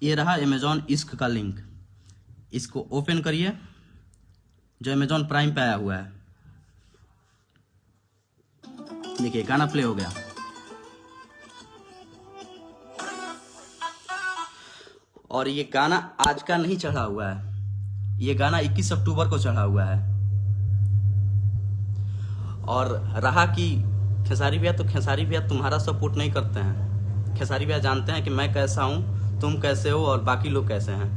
ये रहा अमेजॉन इश्क का लिंक, इसको ओपन करिए जो अमेजॉन प्राइम पे आया हुआ है। देखिए गाना प्ले हो गया। और ये गाना आज का नहीं चढ़ा हुआ है, ये गाना 21 अक्टूबर को चढ़ा हुआ है। और रहा कि खेसारी भैया, तो खेसारी भैया तुम्हारा सपोर्ट नहीं करते हैं। खेसारी भैया जानते हैं कि मैं कैसा हूं, तुम कैसे हो और बाकी लोग कैसे हैं।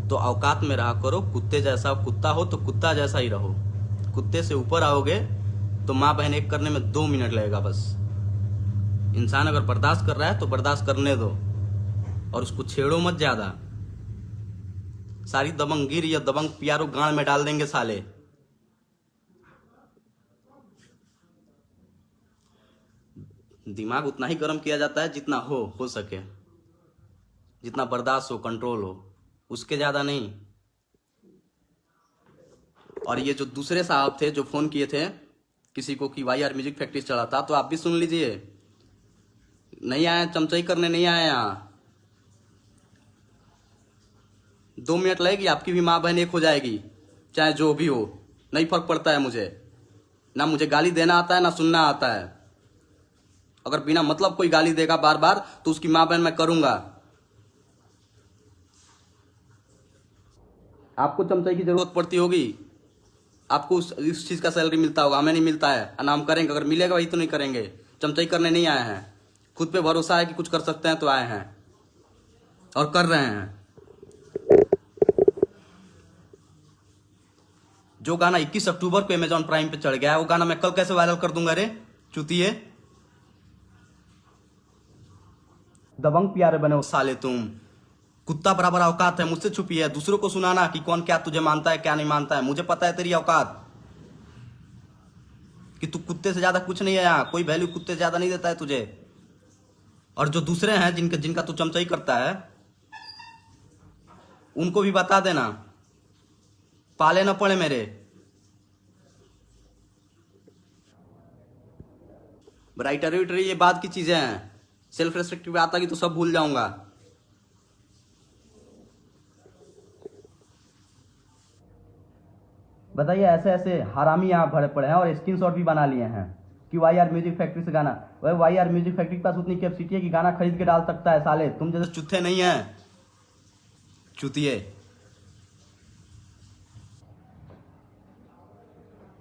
तो औकात में रहा करो, कुत्ते जैसा कुत्ता हो तो कुत्ता जैसा ही रहो। कुत्ते से ऊपर आओगे तो माँ बहन एक करने में 2 मिनट लगेगा बस। इंसान अगर बर्दाश्त कर रहा है तो बर्दाश्त करने दो और उसको छेड़ो मत ज्यादा। सारी दबंगगिर या दबंग प्यारो गाड़ में डाल देंगे साले। दिमाग उतना ही गर्म किया जाता है जितना हो सके, जितना बर्दाश्त हो, कंट्रोल हो, उसके ज्यादा नहीं। और ये जो दूसरे साहब थे जो फोन किए थे किसी को कि YR म्यूजिक फैक्ट्री चला था, तो आप भी सुन लीजिए। नहीं आए चमचाई करने, नहीं आए यहाँ। 2 मिनट लगेगी, आपकी भी माँ बहन एक हो जाएगी, चाहे जो भी हो, नहीं फर्क पड़ता है मुझे। ना मुझे गाली देना आता है ना सुनना आता है। अगर बिना मतलब कोई गाली देगा बार बार तो उसकी माँ बहन मैं करूंगा। आपको चमचाई की जरूरत पड़ती होगी, आपको इस चीज का सैलरी मिलता होगा, हमें नहीं मिलता है। ना हम करेंगे, अगर मिलेगा वही तो नहीं करेंगे। चमचाई करने नहीं आए हैं, खुद पे भरोसा है कि कुछ कर सकते हैं तो आए हैं और कर रहे हैं। जो गाना 21 अक्टूबर को अमेजॉन प्राइम पे चढ़ गया है, वो गाना मैं कल कैसे वायरल कर दूंगा रे चुतिए। दबंग प्यारे बने हो साले तुम। कुत्ता बराबर औकात है, मुझसे छुपी है। दूसरों को सुनाना कि कौन क्या तुझे मानता है क्या नहीं मानता है। मुझे पता है तेरी औकात कि तू कुत्ते से ज्यादा कुछ नहीं है। यहाँ कोई वैल्यू कुत्ते से ज्यादा नहीं देता है तुझे। और जो दूसरे हैं जिनका तू चमचाई करता है, उनको भी बता देना, पाले न पड़े मेरे। राइटरी विटरी ये बात की चीजें हैं, सेल्फ रेस्पेक्ट पे आता कि तो सब भूल जाऊंगा। बताइए, ऐसे ऐसे हरामी यहाँ भरे पड़े हैं और स्क्रीनशॉट भी बना लिए हैं कि YR म्यूजिक फैक्ट्री से गाना। वह YR म्यूजिक फैक्ट्री के पास उतनी कैपेसिटी है कि गाना खरीद के डाल सकता है। साले तुम जैसे चुत्थे नहीं है, चुतिए।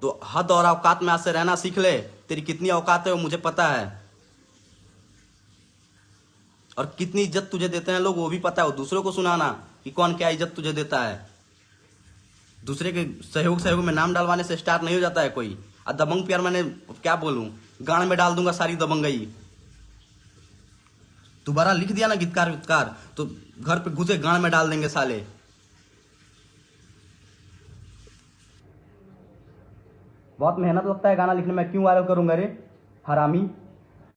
तो हद और औकात में आज से रहना सीख ले। तेरी कितनी औकात है वो मुझे पता है, और कितनी इज्जत तुझे देते हैं लोग वो भी पता है। वो दूसरों को सुनाना कि कौन क्या इज्जत तुझे देता है। दूसरे के सहयोग में नाम डालवाने से स्टार नहीं हो जाता है कोई। और दबंग प्यार मैंने क्या बोलूं, गाड़ में डाल दूंगा सारी दबंगई। दोबारा लिख दिया ना गीतकार वितकार तो घर पे घुसे गाड़ में डाल देंगे साले। बहुत मेहनत लगता है गाना लिखने में, क्यों वायरल करूंगा रे हरामी।